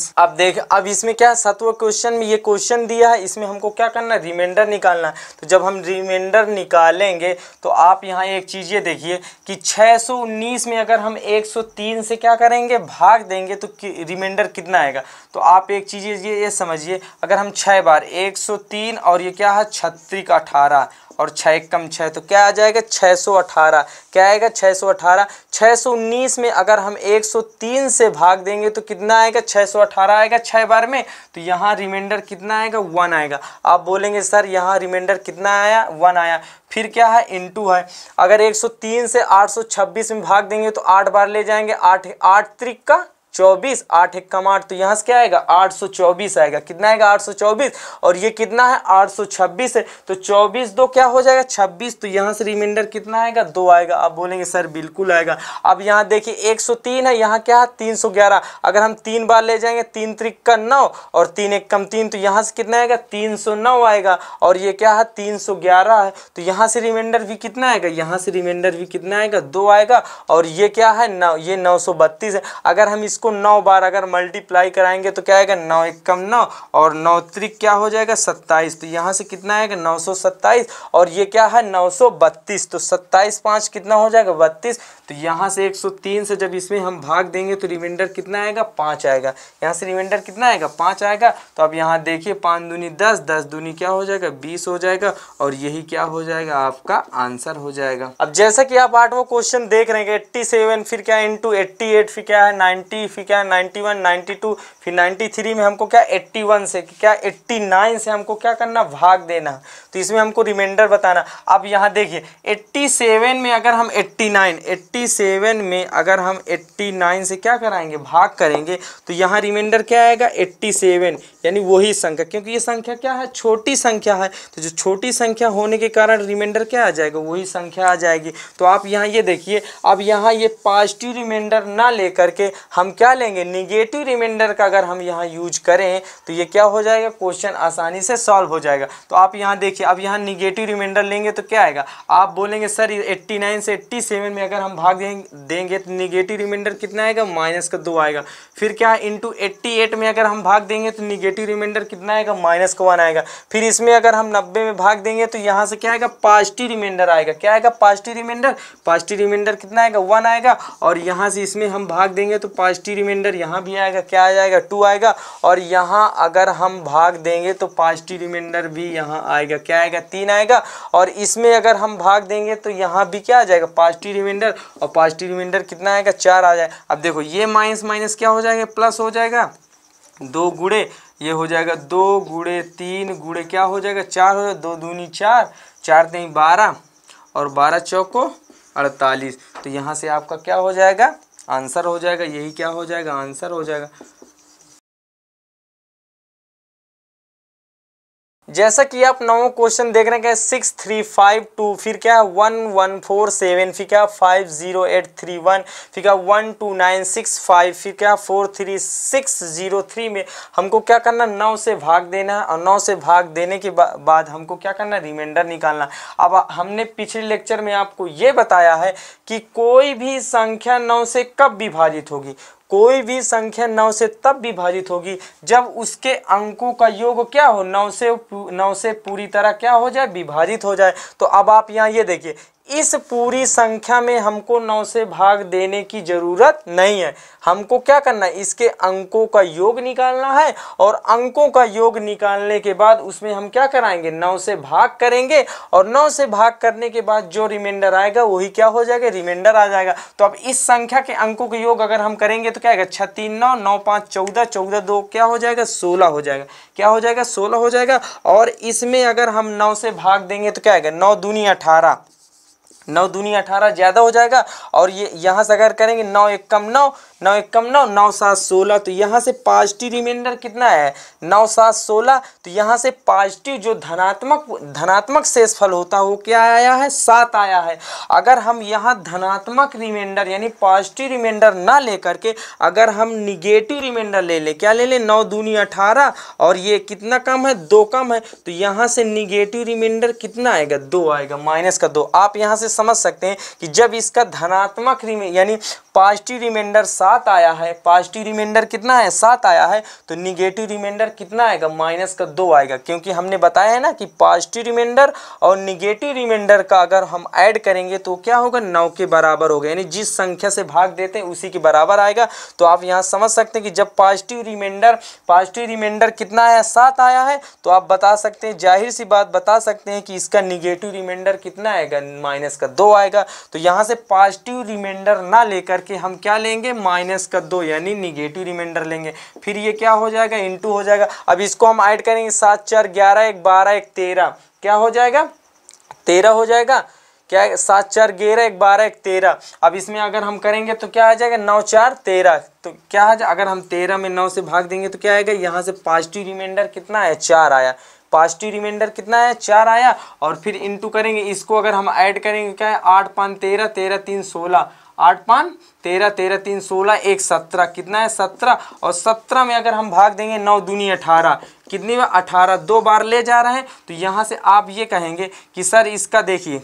अब इसमें क्या 7वां क्वेश्चन में ये क्वेश्चन दिया है, इसमें हमको क्या करना है? रिमाइंडर निकालना है। तो जब हम रिमाइंडर निकालेंगे तो आप यहाँ एक चीज़ ये देखिए कि 619 में अगर हम 103 से क्या करेंगे? भाग देंगे तो रिमाइंडर कितना आएगा? तो आप एक चीज़ ये समझिए, अगर हम 6 बार 103 और ये क्या है? 36 18 और 6 कम 6 तो क्या आ जाएगा? 618। क्या आएगा? 618। 619 में अगर हम 103 से भाग देंगे तो कितना आएगा? 618 आएगा 6 बार में। तो यहाँ रिमाइंडर कितना आएगा? 1 आएगा। आप बोलेंगे सर यहाँ रिमाइंडर कितना आया? 1 आया। फिर क्या है? इनटू है। अगर 103 से 826 में भाग देंगे तो 8 बार ले जाएंगे। 8 8 त्रिक का 24, 8 एक कम 8, तो यहाँ से क्या आएगा? 824 आएगा। कितना आएगा? 824। और ये कितना है? 826 है। तो 24 2 क्या हो जाएगा? 26। तो यहाँ से रिमाइंडर कितना आएगा? 2 आएगा। आप बोलेंगे सर बिल्कुल आएगा। अब यहाँ देखिए 103 है, यहाँ क्या है? 311। अगर हम 3 बार ले जाएंगे, 3 त्रिक का 9 और 3 एक कम 3, तो यहाँ से कितना आएगा? 309 आएगा। और ये क्या है? 311 है। तो यहाँ से रिमाइंडर भी कितना आएगा? यहाँ से रिमाइंडर भी कितना आएगा? 2 आएगा। और ये क्या है? 9, ये 932 है। अगर हम इसको 9 बार अगर मल्टीप्लाई कराएंगे तो क्या आएगा? 9 एक कम 9 और 9 त्रिक क्या हो जाएगा? 27। तो यहाँ से कितना आएगा? 927। और ये क्या है? 932। तो 27 5 कितना हो जाएगा? 32। तो यहाँ से 103 से जब इसमें हम भाग देंगे तो रिमाइंडर कितना आएगा? 5 आएगा। यहाँ से रिमाइंडर कितना आएगा? 5 आएगा। तो अब यहाँ देखिए 5 दूनी 10, 10 दूनी क्या हो जाएगा? 20 हो जाएगा। और यही क्या हो जाएगा? आपका आंसर हो जाएगा। अब जैसा कि आप 8वां क्वेश्चन देख रहे हैं 87, फिर क्या इंटू 88, फिर क्या है 90, फिर क्या है 91, 92, फिर 93 में हमको क्या 81 से क्या 89 से हमको क्या करना? भाग देना। तो इसमें हमको रिमाइंडर बताना। अब यहाँ देखिए 87 में अगर हम 87 में अगर हम 89 से क्या कराएंगे? भाग करेंगे तो यहाँ रिमाइंडर क्या आएगा? 87, यानी वही संख्या, क्योंकि ये संख्या क्या है? छोटी संख्या है। तो जो छोटी संख्या होने के कारण रिमाइंडर क्या आ जाएगा? वही संख्या आ जाएगी। तो आप यहाँ ये देखिए, अब यहाँ ये पॉजिटिव रिमाइंडर ना लेकर के हम क्या लेंगे? निगेटिव रिमाइंडर का अगर हम यहाँ यूज करें तो ये क्या हो जाएगा? क्वेश्चन आसानी से सॉल्व हो जाएगा। तो आप यहाँ देखिए, अब यहाँ निगेटिव रिमाइंडर लेंगे तो क्या आएगा? आप बोलेंगे सर 89 से 87 में अगर हम भाग देंगे तो निगेटिव रिमाइंडर कितना आएगा? माइनस का 2 आएगा। फिर क्या है? इंटू 88 में अगर हम भाग देंगे तो निगेटिव रिमाइंडर कितना आएगा? माइनस का 1 आएगा। फिर इसमें अगर हम 90 में भाग देंगे तो यहाँ से क्या आएगा? पॉजिटिव रिमाइंडर आएगा। क्या आएगा? Positive reminder. पॉजिटिव रिमाइंडर कितना आएगा? 1 आएगा। और यहाँ से इसमें हम भाग देंगे तो पॉजिटिव रिमाइंडर यहाँ भी आएगा। क्या आ जाएगा? 2 आएगा। और यहाँ अगर हम भाग देंगे तो पॉजिटिव रिमाइंडर भी यहाँ आएगा। क्या आएगा? 3 आएगा। और इसमें अगर हम भाग देंगे तो यहाँ भी क्या आ जाएगा? Positive remainder. और पॉजिटिव रिमाइंडर कितना आएगा? 4 आ जाएगा। अब देखो ये माइनस माइनस क्या हो जाएगा? प्लस हो जाएगा। 2 गुणे ये हो जाएगा 2 गुणे 3 गुणे क्या हो जाएगा? 4 हो जाएगा। 2 दूनी 4, 4 तीन 12 और 12 चौको 48। तो यहाँ से आपका क्या हो जाएगा? आंसर हो जाएगा। यही क्या हो जाएगा? आंसर हो जाएगा। जैसा कि आप 9वां क्वेश्चन देख रहे हैं 6352, फिर क्या 1147, फिर क्या 50831, फिर क्या 12965, फिर क्या 43603 में हमको क्या करना, 9 से भाग देना है और 9 से भाग देने के बाद हमको क्या करना, रिमाइंडर निकालना। अब हमने पिछले लेक्चर में आपको ये बताया है कि कोई भी संख्या 9 से कब विभाजित होगी, कोई भी संख्या 9 से तब विभाजित होगी जब उसके अंकों का योग क्या हो, 9 से पूरी तरह क्या हो जाए, विभाजित हो जाए। तो अब आप यहाँ ये देखिए, इस पूरी संख्या में हमको 9 से भाग देने की ज़रूरत नहीं है, हमको क्या करना है, इसके अंकों का योग निकालना है और अंकों का योग निकालने के बाद उसमें हम क्या कराएंगे, 9 से भाग करेंगे और 9 से भाग करने के बाद जो रिमाइंडर आएगा वही क्या हो जाएगा, रिमाइंडर आ जाएगा। तो अब इस संख्या के अंकों के योग अगर हम करेंगे तो क्या आएगा, 6 3 9, 9 5 14, 14 2 क्या हो जाएगा, 16 हो जाएगा। क्या हो जाएगा, 16 हो जाएगा। और इसमें अगर हम 9 से भाग देंगे तो क्या आएगा, 9 दूनी 18, 9 दूनी 18 ज़्यादा हो जाएगा। और ये यहाँ से अगर करेंगे 9 एक कम 9, 9 एक कम 9, 9 7 16, तो यहाँ से पॉजिटिव रिमाइंडर कितना है, 9 7 16। तो यहाँ से पॉजिटिव जो धनात्मक शेषफल होता है वो क्या आया है, 7 आया है। अगर हम यहाँ धनात्मक रिमाइंडर यानी पॉजिटिव रिमाइंडर ना लेकर के अगर हम निगेटिव रिमाइंडर ले लें, क्या ले लें, 9 दूनी 18 और ये कितना कम है, 2 कम है, तो यहाँ से निगेटिव रिमाइंडर कितना आएगा, 2 आएगा, माइनस का 2। आप यहाँ से समझ सकते हैं कि जब इसका धनात्मक यानी पॉजिटिव रिमाइंडर 7 आया है, पॉजिटिव रिमाइंडर कितना है, 7 आया है, तो निगेटिव रिमाइंडर कितना आएगा, माइनस का 2 आएगा। क्योंकि हमने बताया है ना कि पॉजिटिव रिमाइंडर और निगेटिव रिमाइंडर का अगर हम ऐड करेंगे तो क्या होगा, 9 के बराबर होगा, यानी जिस संख्या से भाग देते हैं उसी के बराबर आएगा। तो आप यहाँ समझ सकते हैं कि जब पॉजिटिव रिमाइंडर कितना आया, 7 आया है, तो आप बता सकते हैं, जाहिर सी बात बता सकते हैं कि इसका निगेटिव रिमाइंडर कितना आएगा, माइनस का 2 आएगा। तो यहाँ से पॉजिटिव रिमाइंडर ना लेकर के हम क्या लेंगे, माइनस का 2 यानी निगेटिव रिमाइंडर लेंगे। फिर ये क्या हो जाएगा, इंटू हो जाएगा। अब इसको हम ऐड करेंगे, 7 4 11 1 12 1 13, क्या हो जाएगा, 13 हो जाएगा। क्या 7 4 11 1 12 1 13। अब इसमें अगर हम करेंगे तो क्या आ जाएगा, 9 4 13। तो क्या आ जाएगा, अगर हम 13 में 9 से भाग देंगे तो क्या आएगा, यहाँ से पॉजिटिव रिमाइंडर कितना है, 4 आया, पॉजिटिव रिमाइंडर कितना है, 4 आया। और फिर इंटू करेंगे, इसको अगर हम ऐड करेंगे क्या है, 8 5 13 13 3 16, 8 5 13 13 3 16 1 17, कितना है, 17। और 17 में अगर हम भाग देंगे, 9 दूनी 18, कितनी में, 18, 2 बार ले जा रहे हैं। तो यहाँ से आप ये कहेंगे कि सर इसका देखिए,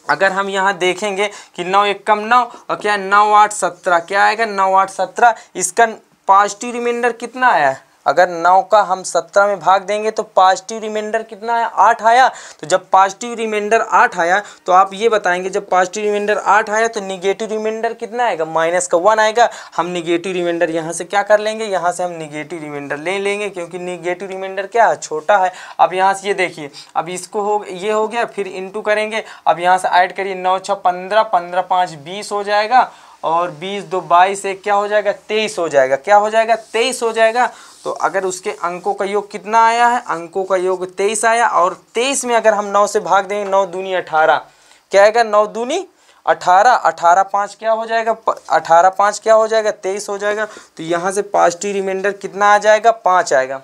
अगर हम यहाँ देखेंगे कि 9 एक कम 9 और क्या 9 8 17, क्या आएगा, 9 8 17। इसका पॉजिटिव रिमाइंडर कितना आया है, अगर 9 का हम 17 में भाग देंगे तो पॉजिटिव रिमाइंडर कितना आया, 8 आया। तो जब पॉजिटिव रिमाइंडर 8 आया तो आप ये बताएंगे, जब पॉजिटिव रिमाइंडर 8 आया तो निगेटिव रिमाइंडर कितना आएगा, माइनस का 1 आएगा। हम निगेटिव रिमाइंडर यहाँ से क्या कर लेंगे, यहाँ से हम निगेटिव रिमाइंडर ले लेंगे, क्योंकि निगेटिव रिमाइंडर क्या है, छोटा है। अब यहाँ से ये देखिए, अब इसको ये हो गया, फिर इंटू करेंगे। अब यहाँ से ऐड करिए, 9 6 15, 15 5 20 हो जाएगा, और 20 2 22 1 क्या हो जाएगा, 23 हो जाएगा। क्या हो जाएगा, 23 हो जाएगा। तो अगर उसके अंकों का योग कितना आया है, अंकों का योग 23 आया। और 23 में अगर हम 9 से भाग देंगे, 9 दूनी 18, क्या आएगा, 9 दूनी 18, 18 5 क्या हो जाएगा, 18 5 क्या हो जाएगा, 23 हो जाएगा। तो यहाँ से पॉजिटिव रिमाइंडर कितना आ जाएगा, 5 आएगा।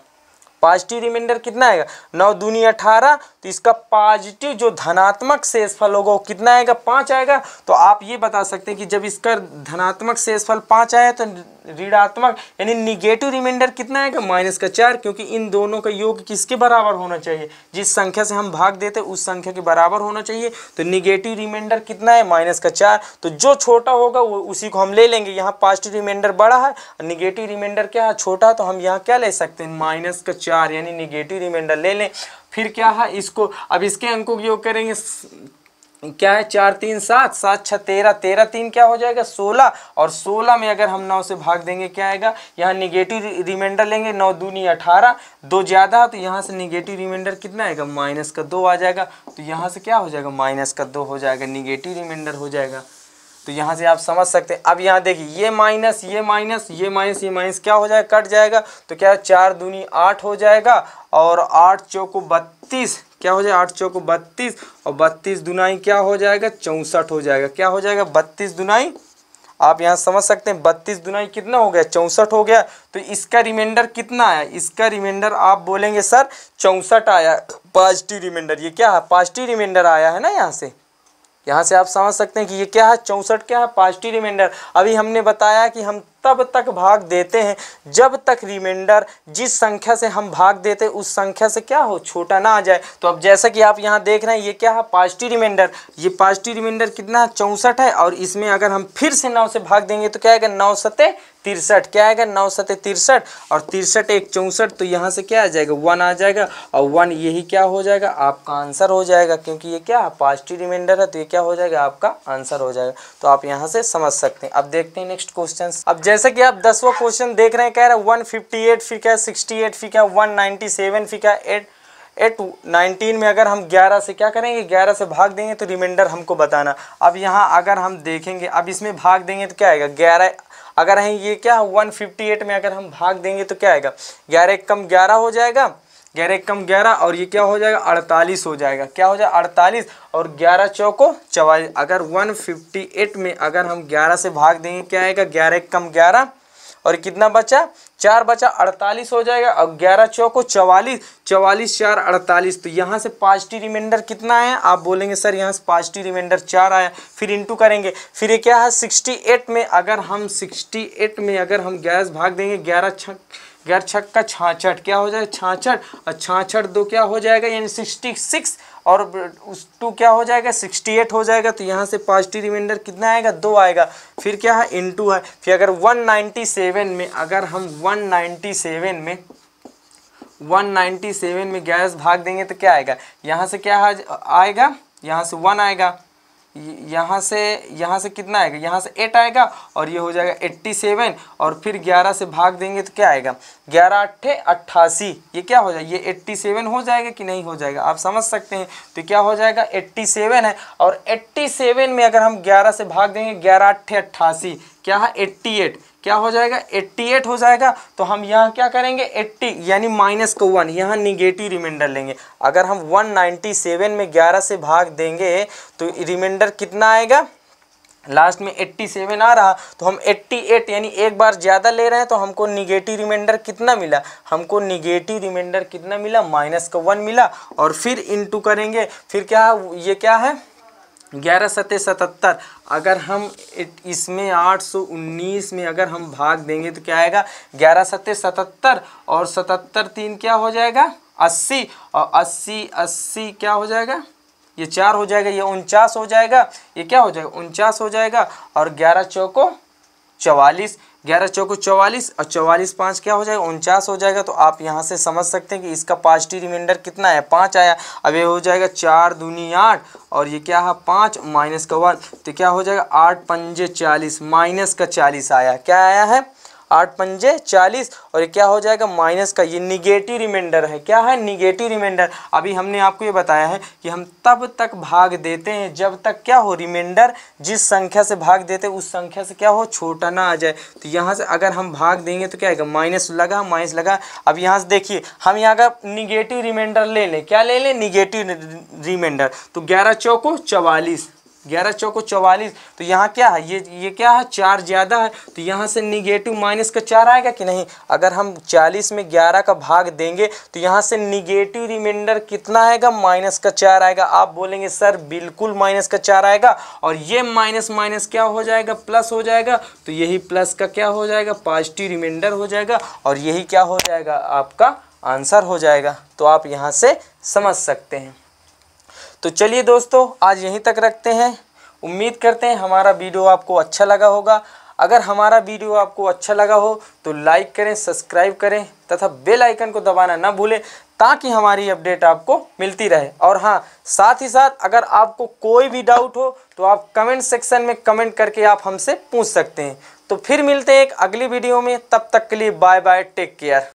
पॉजिटिव रिमाइंडर कितना आएगा, 9 दूनी 18। तो इसका पॉजिटिव जो धनात्मक शेषफल होगा वो कितना आएगा, 5 आएगा। तो आप ये बता सकते हैं कि जब इसका धनात्मक शेषफल 5 आया तो ऋणात्मक यानी निगेटिव रिमाइंडर कितना आएगा, माइनस का 4। क्योंकि इन दोनों का योग किसके बराबर होना चाहिए, जिस संख्या से हम भाग देते उस संख्या के बराबर होना चाहिए। तो निगेटिव रिमाइंडर कितना है, माइनस का 4। तो जो छोटा होगा वो उसी को हम ले लेंगे। यहाँ पॉजिटिव रिमाइंडर बड़ा है और निगेटिव रिमाइंडर क्या है, छोटा है। तो हम यहाँ क्या ले सकते हैं, माइनस का 4 यानी निगेटिव रिमाइंडर ले लें। फिर क्या है, इसको अब इसके अंकों का योग करेंगे, क्या है, 4 3 7, 7 6 13, 13 3 क्या हो जाएगा, 16। और 16 में अगर हम 9 से भाग देंगे क्या आएगा, यहाँ निगेटिव रिमाइंडर लेंगे, 9 दूनी 18, 2 ज़्यादा। तो यहाँ से निगेटिव रिमाइंडर कितना आएगा, माइनस का 2 आ जाएगा। तो यहाँ से क्या हो जाएगा, माइनस का 2 हो जाएगा, निगेटिव रिमाइंडर हो जाएगा। तो यहाँ से आप समझ सकते हैं। अब यहाँ देखिए, ये माइनस ये माइनस ये माइनस ये माइनस क्या हो जाएगा, कट जाएगा। तो क्या 4 दूनी 8 हो जाएगा, और 8 चौको 32 क्या हो जाएगा, 8 चौको 32, और 32 दुनाई क्या हो जाएगा, 64 हो जाएगा। क्या हो जाएगा, 32 दुनाई आप यहाँ समझ सकते हैं 32 दुनाई कितना हो गया 64 हो गया। तो इसका रिमाइंडर कितना आया, इसका रिमाइंडर आप बोलेंगे सर 64 आया पॉजिटिव रिमाइंडर। ये क्या है, पॉजिटिव रिमाइंडर आया है ना। यहाँ से आप समझ सकते हैं कि ये क्या है 64 क्या है पॉजिटिव रिमाइंडर। अभी हमने बताया कि हम तब तक भाग देते हैं जब तक रिमाइंडर जिस संख्या से हम भाग देते हैं उस संख्या से क्या हो, छोटा ना आ जाए। तो अब जैसा कि आप यहाँ देख रहे हैं ये क्या है पॉजिटिव रिमाइंडर। ये पॉजिटिव रिमाइंडर कितना 64 है और इसमें अगर हम फिर से 9 से भाग देंगे तो क्या आएगा 9 सते 63। क्या आएगा 9 सते 63 और 63 एक 64। तो यहाँ से क्या आ जाएगा 1 आ जाएगा और 1 यही क्या हो जाएगा आपका आंसर हो जाएगा, क्योंकि ये क्या है पॉजिटिव रिमाइंडर है। तो ये क्या हो जाएगा आपका आंसर हो जाएगा। तो आप यहाँ से समझ सकते हैं। अब देखते हैं नेक्स्ट क्वेश्चन। अब जैसे कि आप 10वां क्वेश्चन देख रहे हैं, कह रहा है 158 फिर क्या 68 फिर क्या 197 फिर क्या 819 में अगर हम 11 से क्या करेंगे 11 से भाग देंगे तो रिमाइंडर हमको बताना। अब यहाँ अगर हम देखेंगे अब इसमें भाग देंगे तो क्या आएगा 11। अगर है ये क्या 158 में अगर हम भाग देंगे तो क्या आएगा 11 एक कम 11 हो जाएगा, 11 एक कम 11 और ये क्या हो जाएगा 48 हो जाएगा। क्या हो जाएगा 48 और 11 चौको 44। अगर 158 में अगर हम 11 से भाग देंगे क्या आएगा 11 एक कम 11 और कितना बचा 4 बचा 48 हो जाएगा और 11 चौको 44, 44 4 48। तो यहाँ से पॉजिटिव रिमाइंडर कितना आया, आप बोलेंगे सर यहाँ से पॉजिटिव रिमाइंडर 4 आया। फिर इंटू करेंगे, फिर ये क्या है 68 में अगर हम 68 में अगर हम 11 से भाग देंगे 11 छक्का 66 क्या हो जाएगा 66 और 66 2 क्या हो जाएगा यानी 66 और उस 2 क्या हो जाएगा 68 हो जाएगा। तो यहाँ से पॉजिटिव रिमाइंडर कितना आएगा 2 आएगा। फिर क्या है इनटू है। फिर अगर 197 में अगर हम 197 में 11 से भाग देंगे तो क्या आएगा यहाँ से क्या आएगा यहाँ से 1 आएगा, यहाँ से कितना आएगा यहाँ से 8 आएगा और ये हो जाएगा 87 और फिर 11 से भाग देंगे तो क्या आएगा 11 8 88। ये क्या हो जाएगा ये 87 हो जाएगा कि नहीं हो जाएगा, आप समझ सकते हैं। तो क्या हो जाएगा 87 है और 87 में अगर हम 11 से भाग देंगे 11 8 88 क्या है 88 क्या हो जाएगा 88 हो जाएगा। तो हम यहाँ क्या करेंगे 80 यानी माइनस को 1 यहाँ निगेटिव रिमाइंडर लेंगे। अगर हम 197 में 11 से भाग देंगे तो रिमाइंडर कितना आएगा, लास्ट में 87 आ रहा तो हम 88 यानी एक बार ज़्यादा ले रहे हैं तो हमको निगेटिव रिमाइंडर कितना मिला, हमको निगेटिव रिमाइंडर कितना मिला माइनस का 1 मिला। और फिर इनटू करेंगे, फिर क्या ये क्या है 11 सते 77। अगर हम इसमें 819 में अगर हम भाग देंगे तो क्या आएगा 11 सते 77 और 77 3 क्या हो जाएगा 80 और 80 क्या हो जाएगा ये 4 हो जाएगा, ये 49 हो जाएगा, ये क्या हो जाएगा 49 हो जाएगा और 11 चौको 44, 11 चौको 44 और 44 5 क्या हो जाएगा 49 हो जाएगा। तो आप यहाँ से समझ सकते हैं कि इसका पॉजिटिव रिमाइंडर कितना है 5 आया। अब ये हो जाएगा 4 दूनी 8 और ये क्या है 5 माइनस का 1 तो क्या हो जाएगा 8 पंजे 40 माइनस का 40 आया। क्या आया है 8 पंजे 40 और ये क्या हो जाएगा माइनस का, ये निगेटिव रिमाइंडर है। क्या है निगेटिव रिमाइंडर। अभी हमने आपको ये बताया है कि हम तब तक भाग देते हैं जब तक क्या हो रिमाइंडर जिस संख्या से भाग देते हैं उस संख्या से क्या हो छोटा ना आ जाए। तो यहाँ से अगर हम भाग देंगे तो क्या आएगा माइनस लगा। अब यहाँ से देखिए हम यहाँ का निगेटिव रिमाइंडर ले लें, क्या ले लें निगेटिव रिमाइंडर। तो 11 चौको 44, 11 चौको 44। तो यहाँ क्या है ये क्या है 4 ज़्यादा है तो यहाँ से निगेटिव माइनस का 4 आएगा कि नहीं। अगर हम 40 में 11 का भाग देंगे तो यहाँ से निगेटिव रिमाइंडर कितना आएगा माइनस का 4 आएगा। आप बोलेंगे सर बिल्कुल माइनस का 4 आएगा और ये माइनस माइनस क्या हो जाएगा प्लस हो जाएगा। तो यही प्लस का क्या हो जाएगा पॉजिटिव रिमाइंडर हो जाएगा और यही क्या हो जाएगा आपका आंसर हो जाएगा। तो आप यहाँ से समझ सकते हैं। तो चलिए दोस्तों आज यहीं तक रखते हैं। उम्मीद करते हैं हमारा वीडियो आपको अच्छा लगा होगा। अगर हमारा वीडियो आपको अच्छा लगा हो तो लाइक करें, सब्सक्राइब करें तथा बेल आइकन को दबाना ना भूलें ताकि हमारी अपडेट आपको मिलती रहे। और हाँ साथ ही साथ अगर आपको कोई भी डाउट हो तो आप कमेंट सेक्शन में कमेंट करके आप हमसे पूछ सकते हैं। तो फिर मिलते हैं एक अगली वीडियो में, तब तक के लिए बाय बाय, टेक केयर।